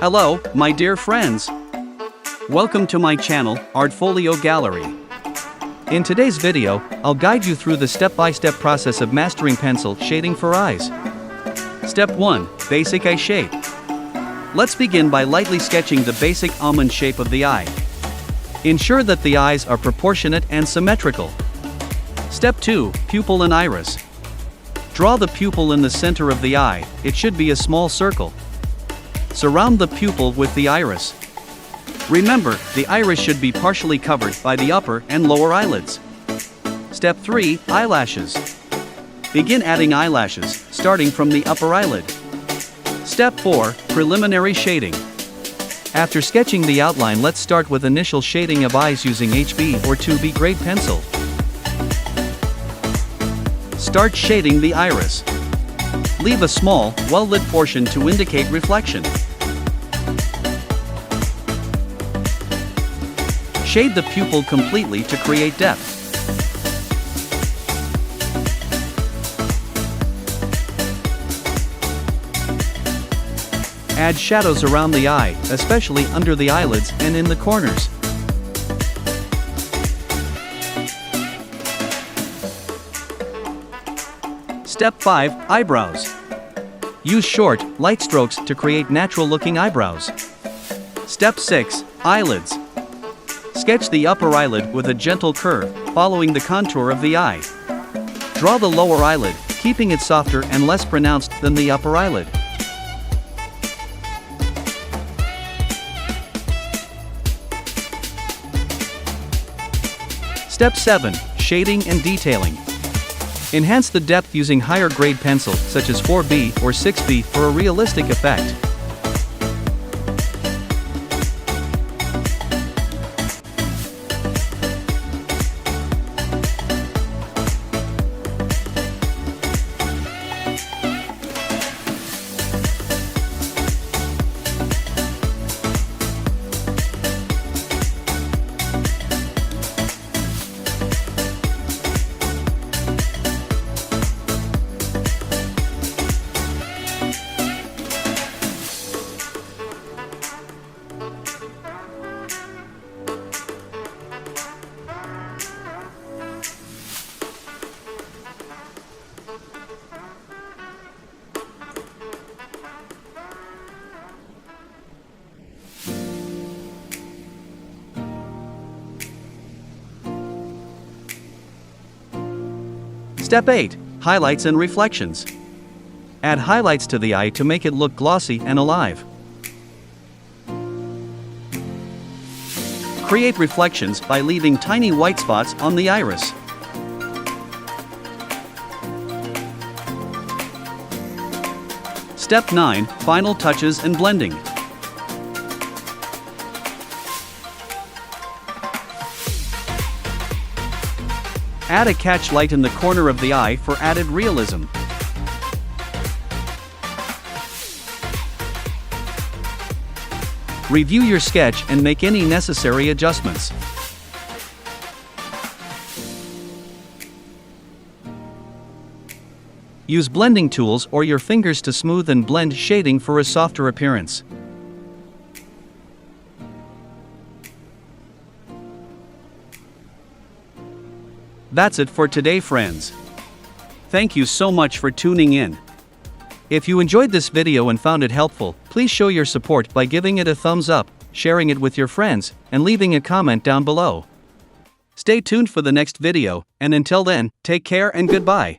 Hello, my dear friends. Welcome to my channel, Artfolio Gallery. In today's video, I'll guide you through the step-by-step process of mastering pencil shading for eyes. Step 1. Basic eye shape. Let's begin by lightly sketching the basic almond shape of the eye. Ensure that the eyes are proportionate and symmetrical. Step 2. Pupil and iris. Draw the pupil in the center of the eye. It should be a small circle. Surround the pupil with the iris. Remember, the iris should be partially covered by the upper and lower eyelids. Step 3. Eyelashes. Begin adding eyelashes, starting from the upper eyelid. Step 4. Preliminary shading. After sketching the outline, let's start with initial shading of eyes using HB or 2B grade pencil. Start shading the iris. Leave a small, well-lit portion to indicate reflection. Shade the pupil completely to create depth. Add shadows around the eye, especially under the eyelids and in the corners. Step 5. Eyebrows. Use short, light strokes to create natural-looking eyebrows. Step 6. Eyelids. Sketch the upper eyelid with a gentle curve, following the contour of the eye. Draw the lower eyelid, keeping it softer and less pronounced than the upper eyelid. Step 7. Shading and detailing. Enhance the depth using higher grade pencil, such as 4B or 6B, for a realistic effect. Step 8. Highlights and reflections. Add highlights to the eye to make it look glossy and alive. Create reflections by leaving tiny white spots on the iris. Step 9. Final touches and blending. Add a catch light in the corner of the eye for added realism. Review your sketch and make any necessary adjustments. Use blending tools or your fingers to smooth and blend shading for a softer appearance. That's it for today, friends. Thank you so much for tuning in. If you enjoyed this video and found it helpful, please show your support by giving it a thumbs up, sharing it with your friends, and leaving a comment down below. Stay tuned for the next video, and until then, take care and goodbye.